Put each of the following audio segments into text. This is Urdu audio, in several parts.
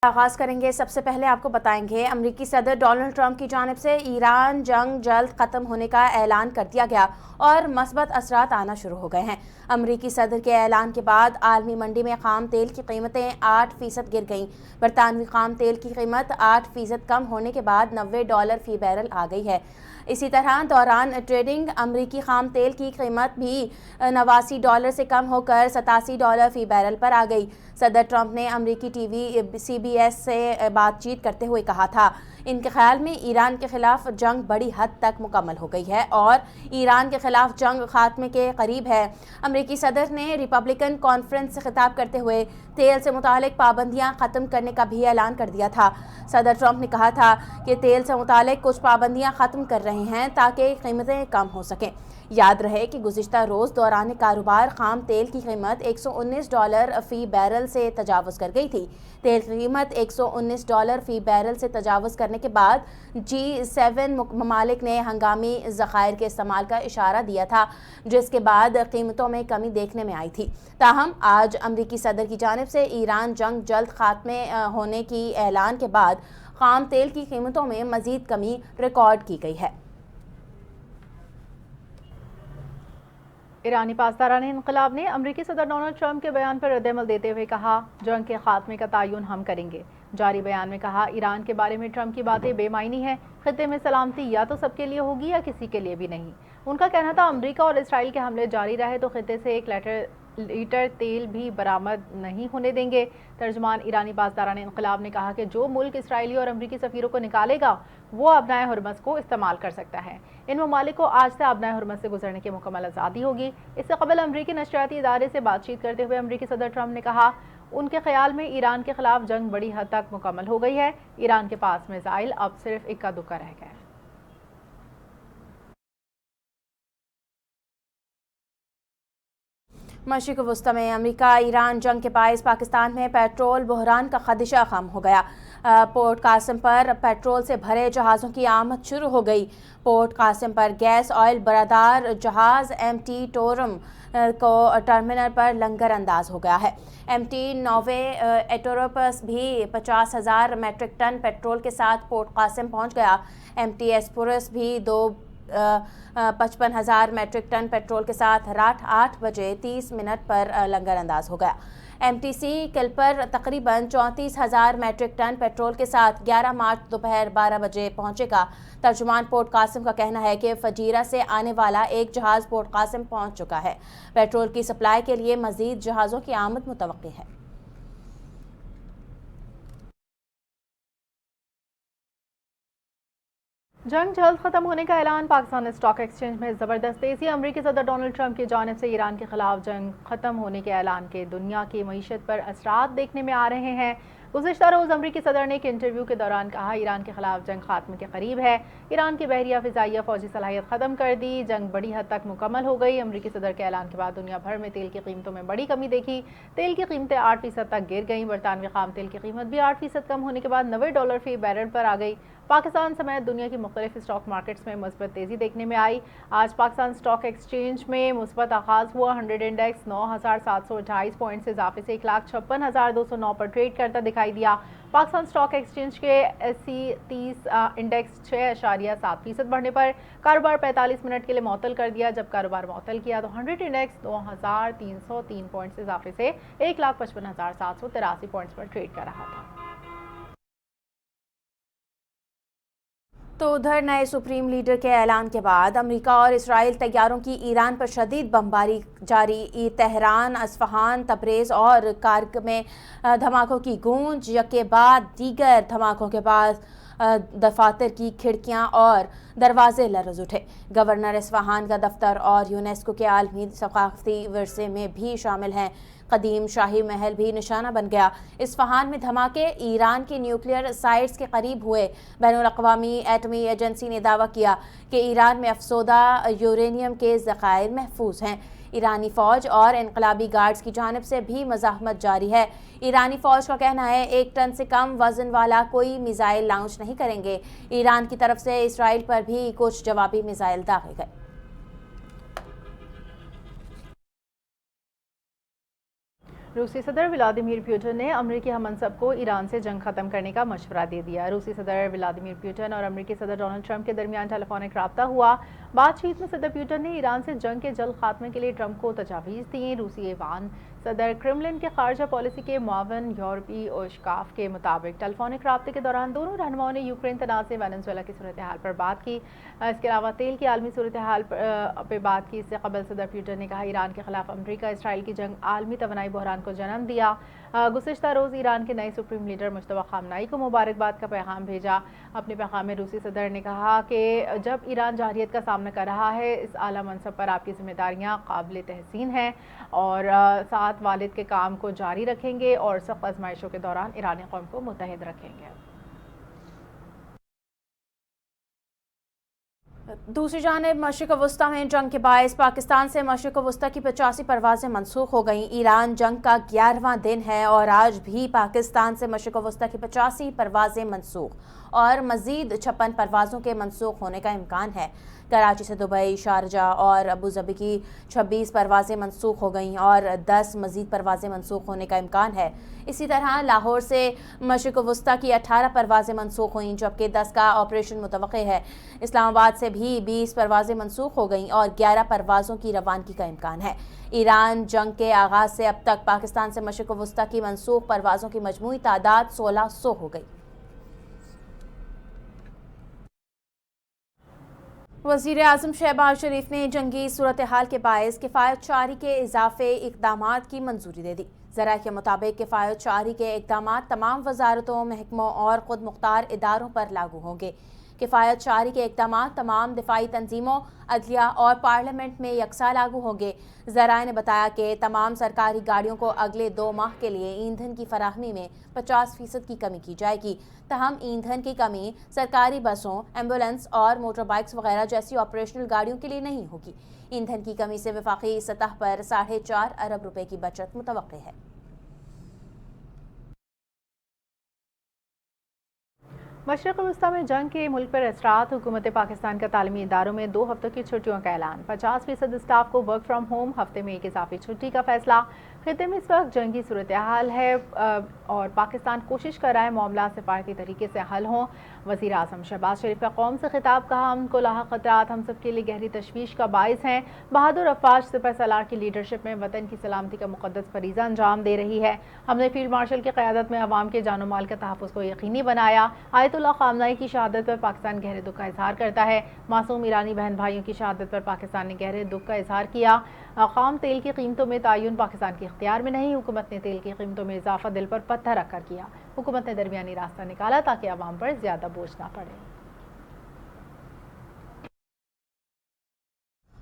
آغاز کریں گے۔ سب سے پہلے آپ کو بتائیں گے امریکی صدر ڈونلڈ ٹرمپ کی جانب سے ایران جنگ جلد ختم ہونے کا اعلان کر دیا گیا اور مثبت اثرات آنا شروع ہو گئے ہیں۔ امریکی صدر کے اعلان کے بعد عالمی منڈی میں خام تیل کی قیمتیں 8% گر گئیں۔ برطانوی خام تیل کی قیمت 8% کم ہونے کے بعد $90 فی بیرل آ گئی ہے۔ اسی طرح دوران ٹریڈنگ امریکی خام تیل کی قیمت بھی $89 سے کم ہو کر $87 فی بیرل پر آ گئی۔ صدر ٹرمپ نے امریکی ٹی وی CBS سے بات چیت کرتے ہوئے کہا تھا، ان کے خیال میں ایران کے خلاف جنگ بڑی حد تک مکمل ہو گئی ہے اور ایران کے خلاف جنگ خاتمے کے قریب ہے۔ امریکی صدر نے ریپبلکن کانفرنس سے خطاب کرتے ہوئے تیل سے متعلق پابندیاں ختم کرنے کا بھی اعلان کر دیا تھا۔ صدر ٹرمپ نے کہا تھا کہ تیل سے متعلق کچھ پابندیاں ختم کر رہے ہیں تاکہ قیمتیں کم ہو سکیں۔ یاد رہے کہ گزشتہ روز دوران کاروبار خام تیل کی قیمت $119 فی بیرل سے تجاوز کر گئی تھی۔ تیل کی قیمت $119 فی بیرل سے تجاوز کرنے کے بعد G7 ممالک نے ہنگامی ذخائر کے استعمال کا اشارہ دیا تھا، جس کے بعد قیمتوں میں کمی دیکھنے میں آئی تھی۔ تاہم آج امریکی صدر کی جانب سے ایران جنگ جلد خاتمے ہونے کی اعلان کے بعد خام تیل کی قیمتوں میں مزید کمی ریکارڈ کی گئی ہے۔ ایرانی پاسداران انقلاب نے امریکی صدر ڈونلڈ ٹرمپ کے بیان پر ردعمل دیتے ہوئے کہا، جنگ کے خاتمے کا تعین ہم کریں گے۔ جاری بیان میں کہا، ایران کے بارے میں ٹرمپ کی باتیں بے معنی ہیں۔ خطے میں سلامتی یا تو سب کے لیے ہوگی یا کسی کے لیے بھی نہیں۔ ان کا کہنا تھا امریکہ اور اسرائیل کے حملے جاری رہے تو خطے سے 1 لیٹر تیل بھی برآمد نہیں ہونے دیں گے۔ ترجمان ایرانی پاسداران انقلاب نے کہا کہ جو ملک اسرائیلی اور امریکی سفیروں کو نکالے گا وہ ابنائے حرمت کو استعمال کر سکتا ہے۔ ان ممالک کو آج سے ابنائے حرمت سے گزرنے کی مکمل آزادی ہوگی۔ اس سے قبل امریکی نشریاتی ادارے سے بات چیت کرتے ہوئے امریکی صدر ٹرمپ نے کہا، ان کے خیال میں ایران کے خلاف جنگ بڑی حد تک مکمل ہو گئی ہے۔ ایران کے پاس میزائل اب صرف اکا دکا رہ گئے۔ مشرق وسطی میں امریکہ ایران جنگ کے باعث پاکستان میں پیٹرول بحران کا خدشہ کم ہو گیا۔ پورٹ قاسم پر پیٹرول سے بھرے جہازوں کی آمد شروع ہو گئی۔ پورٹ قاسم پر گیس آئل بردار جہاز MT ٹورم کو ٹرمینل پر لنگر انداز ہو گیا ہے۔ MT نوے ایٹروپس بھی 50,000 میٹرک ٹن پیٹرول کے ساتھ پورٹ قاسم پہنچ گیا۔ MT ایسپورس بھی 55,000 میٹرک ٹن پیٹرول کے ساتھ رات 8 بجے 30 منٹ پر لنگر انداز ہو گیا۔ MTC کلپر تقریباً 34,000 میٹرک ٹن پیٹرول کے ساتھ 11 مارچ دوپہر 12 بجے پہنچے گا۔ ترجمان پورٹ قاسم کا کہنا ہے کہ فجیرہ سے آنے والا ایک جہاز پورٹ قاسم پہنچ چکا ہے۔ پیٹرول کی سپلائی کے لیے مزید جہازوں کی آمد متوقع ہے۔ جنگ جلد ختم ہونے کا اعلان۔ پاکستان اسٹاک ایکسچینج میں زبردست تیزی۔ امریکی صدر ڈونلڈ ٹرمپ کی جانب سے ایران کے خلاف جنگ ختم ہونے کے اعلان کے دنیا کی معیشت پر اثرات دیکھنے میں آ رہے ہیں۔ گزشتہ روز امریکی صدر نے ایک انٹرویو کے دوران کہا، ایران کے خلاف جنگ خاتمے کے قریب ہے۔ ایران کی بحریہ فضائیہ فوجی صلاحیت ختم کر دی، جنگ بڑی حد تک مکمل ہو گئی۔ امریکی صدر کے اعلان کے بعد دنیا بھر میں تیل کی قیمتوں میں بڑی کمی دیکھی۔ تیل کی قیمتیں 8% تک گر گئیں۔ برطانوی خام تیل کی قیمت بھی 8% کم ہونے کے بعد $90 فی بیرل پر آ گئی۔ پاکستان سمیت دنیا کی مختلف اسٹاک مارکیٹس میں مثبت تیزی دیکھنے میں آئی۔ آج پاکستان اسٹاک ایکسچینج میں مثبت آغاز ہوا۔ 100 انڈیکس 9,728 پوائنٹ سے اضافے سے 1,56,209 پر ٹریڈ کرتا دکھائی دیا۔ پاکستان اسٹاک ایکسچینج کے SE30 انڈیکس 6.7% بڑھنے پر کاروبار 45 منٹ کے لیے معطل کر دیا۔ جب کاروبار معطل کیا تو 100 انڈیکس 9,303 پوائنٹ سے اضافے سے 1,55,783 پوائنٹس پر ٹریڈ کر رہا تھا۔ تو ادھر نئے سپریم لیڈر کے اعلان کے بعد امریکہ اور اسرائیل طیاروں کی ایران پر شدید بمباری جاری۔ تہران، اصفہان، تبریز اور کارک میں دھماکوں کی گونج، یکے بعد دیگر دھماکوں کے بعد دفاتر کی کھڑکیاں اور دروازے لرز اٹھے۔ گورنر اصفہان کا دفتر اور یونیسکو کے عالمی ثقافتی ورثے میں بھی شامل ہیں۔ قدیم شاہی محل بھی نشانہ بن گیا۔ اصفہان میں دھماکے ایران کی نیوکلیئر سائٹس کے قریب ہوئے۔ بین الاقوامی ایٹمی ایجنسی نے دعویٰ کیا کہ ایران میں افسودہ یورینیم کے ذخائر محفوظ ہیں۔ ایرانی فوج اور انقلابی گارڈز کی جانب سے بھی مزاحمت جاری ہے۔ ایرانی فوج کا کہنا ہے 1 ٹن سے کم وزن والا کوئی میزائل لانچ نہیں کریں گے۔ ایران کی طرف سے اسرائیل پر بھی کچھ جوابی میزائل داغے گئے۔ روسی صدر ولادیمیر پوٹن نے امریکی ہم منصب کو ایران سے جنگ ختم کرنے کا مشورہ دے دیا۔ روسی صدر ولادیمیر پوٹن اور امریکی صدر ڈونلڈ ٹرمپ کے درمیان ٹیلی فونک رابطہ ہوا۔ بات چیت میں صدر پوٹن نے ایران سے جنگ کے جلد خاتمے کے لیے ٹرمپ کو تجاویز دیں۔ روسی ایوان صدر کرملن کے خارجہ پالیسی کے معاون یورپی اوشکاف کے مطابق ٹیلی فونک رابطے کے دوران دونوں رہنماؤں نے یوکرین تنازع، وینزویلا کی صورتحال پر بات کی۔ اس کے علاوہ تیل کی عالمی صورتحال پہ بات کی۔ اس سے قبل صدر پوٹن نے کہا ایران کے خلاف امریکہ اسرائیل کی جنگ عالمی توانائی بحران کو جنم دیا۔ گزشتہ روز ایران کے نئے سپریم لیڈر مجتبی خامنہئی کو مبارکباد کا پیغام بھیجا۔ اپنے پیغام میں روسی صدر نے کہا کہ جب ایران جارحیت کا سامنا کر رہا ہے، اس اعلیٰ منصب پر آپ کی ذمہ داریاں قابل تحسین ہیں اور ساتھ والد کے کام کو جاری رکھیں گے اور سخت آزمائشوں کے دوران ایرانی قوم کو متحد رکھیں گے۔ دوسری جانب مشرق وسطی میں جنگ کے باعث پاکستان سے مشرق وسطی کی 85 پروازیں منسوخ ہو گئیں۔ ایران جنگ کا 11واں دن ہے اور آج بھی پاکستان سے مشرق وسطی کی 85 پروازیں منسوخ اور مزید 56 پروازوں کے منسوخ ہونے کا امکان ہے۔ کراچی سے دبئی، شارجہ اور ابوظبی کی 26 پروازیں منسوخ ہو گئیں اور 10 مزید پروازیں منسوخ ہونے کا امکان ہے۔ اسی طرح لاہور سے مشرق وسطی کی 18 پروازیں منسوخ ہوئیں جبکہ 10 کا آپریشن متوقع ہے۔ اسلام آباد سے بھی 20 پروازیں منسوخ ہو گئیں اور 11 پروازوں کی روانگی کا امکان ہے۔ ایران جنگ کے آغاز سے اب تک پاکستان سے مشرق وسطی کی منسوخ پروازوں کی مجموعی تعداد 1600 ہو گئی۔ وزیر اعظم شہباز شریف نے جنگی صورتحال کے باعث کفایت جاری کے اضافی اقدامات کی منظوری دے دی۔ ذرائع کے مطابق کفایت جاری کے اقدامات تمام وزارتوں، محکموں اور خود مختار اداروں پر لاگو ہوں گے۔ کفایت جاری کے اقدامات تمام دفاعی تنظیموں، عدلیہ اور پارلیمنٹ میں یکساں لاگو ہوں گے۔ ذرائع نے بتایا کہ تمام سرکاری گاڑیوں کو اگلے 2 ماہ کے لیے ایندھن کی فراہمی میں 50% کی کمی کی جائے گی۔ تاہم ایندھن کی کمی سرکاری بسوں، ایمبولینس اور موٹر بائکس وغیرہ جیسی آپریشنل گاڑیوں کے لیے نہیں ہوگی۔ ایندھن کی کمی سے وفاقی سطح پر 4.5 ارب روپے کی بچت متوقع ہے۔ مشرق وسطی میں جنگ کے ملک پر اثرات۔ حکومت پاکستان کا تعلیمی اداروں میں 2 ہفتوں کی چھٹیوں کا اعلان۔ 50% اسٹاف کو ورک فرام ہوم، ہفتے میں 1 اضافی چھٹی کا فیصلہ۔ خطے میں اس وقت جنگی صورتحال ہے اور پاکستان کوشش کر رہا ہے معاملات سفارتی طریقے سے حل ہوں۔ وزیر اعظم شہباز شریف کا قوم سے خطاب، کہا ہم کو لاحق خطرات ہم سب کے لیے گہری تشویش کا باعث ہیں۔ بہادر افواج سپہ سالار کی لیڈرشپ میں وطن کی سلامتی کا مقدس فریضہ انجام دے رہی ہے۔ ہم نے فیلڈ مارشل کی قیادت میں عوام کے جان و مال کے تحفظ کو یقینی بنایا۔ آیت اللہ خامنہئی کی شہادت پر پاکستان گہرے دکھ کا اظہار کرتا ہے۔ معصوم ایرانی بہن بھائیوں کی شہادت پر پاکستان نے گہرے دکھ کا اظہار کیا۔ خام تیل کی قیمتوں میں تعین پاکستان کے اختیار میں نہیں، حکومت نے تیل کی قیمتوں میں اضافہ دل پر پتھر رکھ کر کیا۔ حکومت نے درمیانی راستہ نکالا تاکہ عوام پر زیادہ بوجھ نہ پڑے۔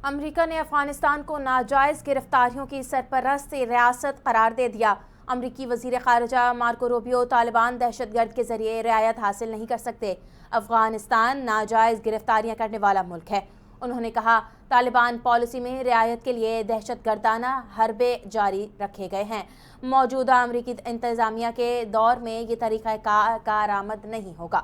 امریکہ نے افغانستان کو ناجائز گرفتاریوں کی سرپرست ریاست قرار دے دیا۔ امریکی وزیر خارجہ مارکو روبیو طالبان دہشت گرد کے ذریعے رعایت حاصل نہیں کر سکتے۔ افغانستان ناجائز گرفتاریاں کرنے والا ملک ہے۔ انہوں نے کہا طالبان پالیسی میں رعایت کے لیے دہشت گردانہ حربے جاری رکھے گئے ہیں۔ موجودہ امریکی انتظامیہ کے دور میں یہ طریقہ کارآمد نہیں ہوگا۔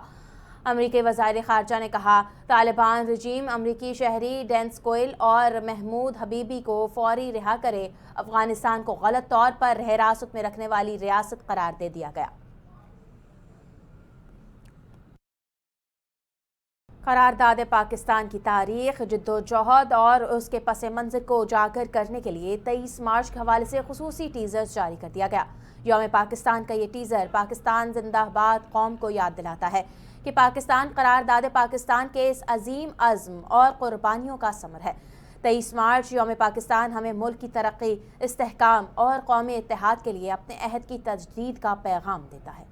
امریکی وزیر خارجہ نے کہا طالبان رجیم امریکی شہری ڈینس کوئل اور محمود حبیبی کو فوری رہا کرے۔ افغانستان کو غلط طور پر حراست میں رکھنے والی ریاست قرار دے دیا گیا۔ قرارداد پاکستان کی تاریخ، جدوجہد اور اس کے پس منظر کو اجاگر کرنے کے لیے 23 مارچ کے حوالے سے خصوصی ٹیزر جاری کر دیا گیا۔ یوم پاکستان کا یہ ٹیزر پاکستان زندہ باد قوم کو یاد دلاتا ہے کہ پاکستان قرارداد پاکستان کے اس عظیم عزم اور قربانیوں کا ثمر ہے۔ 23 مارچ یوم پاکستان ہمیں ملک کی ترقی، استحکام اور قومی اتحاد کے لیے اپنے عہد کی تجدید کا پیغام دیتا ہے۔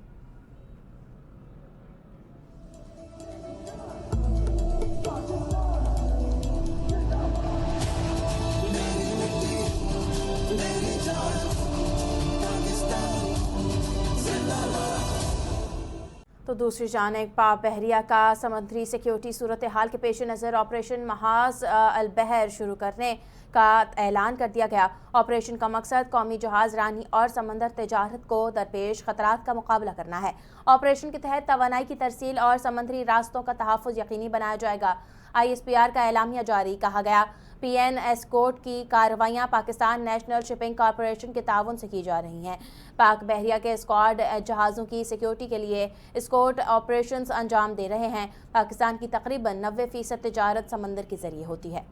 تو دوسری جانب پاک بحریہ کا سمندری سیکیورٹی صورتحال کے پیش نظر آپریشن محاذ البحر شروع کرنے کا اعلان کر دیا گیا۔ آپریشن کا مقصد قومی جہاز رانی اور سمندر تجارت کو درپیش خطرات کا مقابلہ کرنا ہے۔ آپریشن کے تحت توانائی کی ترسیل اور سمندری راستوں کا تحفظ یقینی بنایا جائے گا۔ ISPR کا اعلامیہ جاری، کہا گیا PN اسکورٹ کی کارروائیاں پاکستان نیشنل شپنگ کارپوریشن کے تعاون سے کی جا رہی ہیں۔ پاک بحریہ کے اسکواڈ جہازوں کی سیکیورٹی کے لیے اسکورٹ آپریشنز انجام دے رہے ہیں۔ پاکستان کی تقریباً 90% تجارت سمندر کے ذریعے ہوتی ہے۔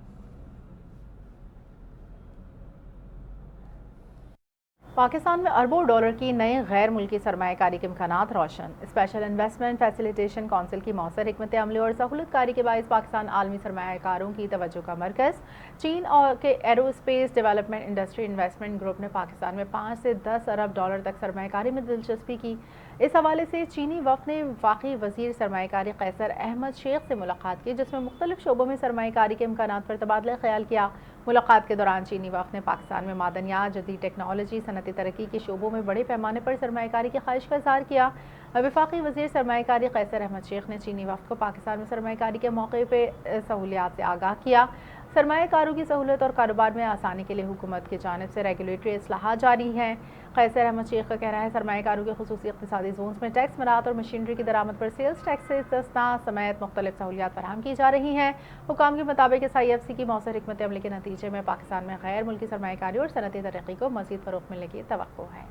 پاکستان میں اربوں ڈالر کی نئے غیر ملکی سرمایہ کاری کے امکانات روشن۔ اسپیشل انویسٹمنٹ فیسیلیٹیشن کونسل کی مؤثر حکمت عملی اور سہولت کاری کے باعث پاکستان عالمی سرمایہ کاروں کی توجہ کا مرکز۔ چین کے arrow space development industry investment group نے پاکستان میں 5 سے 10 ارب ڈالر تک سرمایہ کاری میں دلچسپی کی۔ اس حوالے سے چینی وفد نے وفاقی وزیر سرمایہ کاری قیصر احمد شیخ سے ملاقات کی، جس میں مختلف شعبوں میں سرمایہ کاری کے امکانات پر تبادلہ خیال کیا۔ ملاقات کے دوران چینی وفد نے پاکستان میں معدنیات، جدید ٹیکنالوجی، صنعتی ترقی کے شعبوں میں بڑے پیمانے پر سرمایہ کاری کی خواہش کا اظہار کیا۔ وفاقی وزیر سرمایہ کاری قیصر احمد شیخ نے چینی وفد کو پاکستان میں سرمایہ کاری کے موقع پہ سہولیات سے آگاہ کیا۔ سرمایہ کاروں کی سہولت اور کاروبار میں آسانی کے لیے حکومت کی جانب سے ریگولیٹری اصلاحات جاری ہیں۔ قیصر احمد شیخ کا کہنا ہے سرمایہ کاروں کے خصوصی اقتصادی زونز میں ٹیکس مرات اور مشینری کی درآمد پر سیلز ٹیکس سے استثناء سمیت مختلف سہولیات فراہم کی جا رہی ہیں۔ حکام کے مطابق اس IFC کی مؤثر حکمت عملی کے نتیجے میں پاکستان میں غیر ملکی سرمایہ کاری اور صنعتی ترقی کو مزید فروغ ملنے کی توقع ہے۔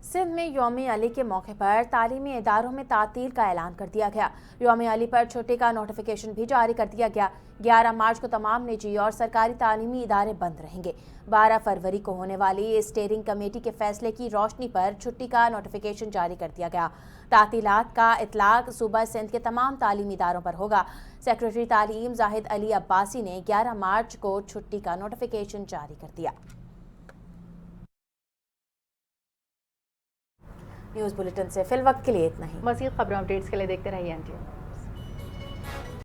سندھ میں یوم علی کے موقع پر تعلیمی اداروں میں تعطیل کا اعلان کر دیا گیا۔ یوم علی پر چھٹی کا نوٹیفیکیشن بھی جاری کر دیا گیا۔ 11 مارچ کو تمام نجی اور سرکاری تعلیمی ادارے بند رہیں گے۔ 12 فروری کو ہونے والی اسٹیئرنگ کمیٹی کے فیصلے کی روشنی پر چھٹی کا نوٹیفیکیشن جاری کر دیا گیا۔ تعطیلات کا اطلاق صوبہ سندھ کے تمام تعلیمی اداروں پر ہوگا۔ سیکرٹری تعلیم زاہد علی عباسی نے 11 مارچ کو چھٹی کا نوٹیفیکیشن جاری کر دیا۔ نیوز بلیٹن سے فی الوقت کے لیے اتنا ہی۔ مزید خبروں اپڈیٹس کے لیے دیکھتے رہیے NTV۔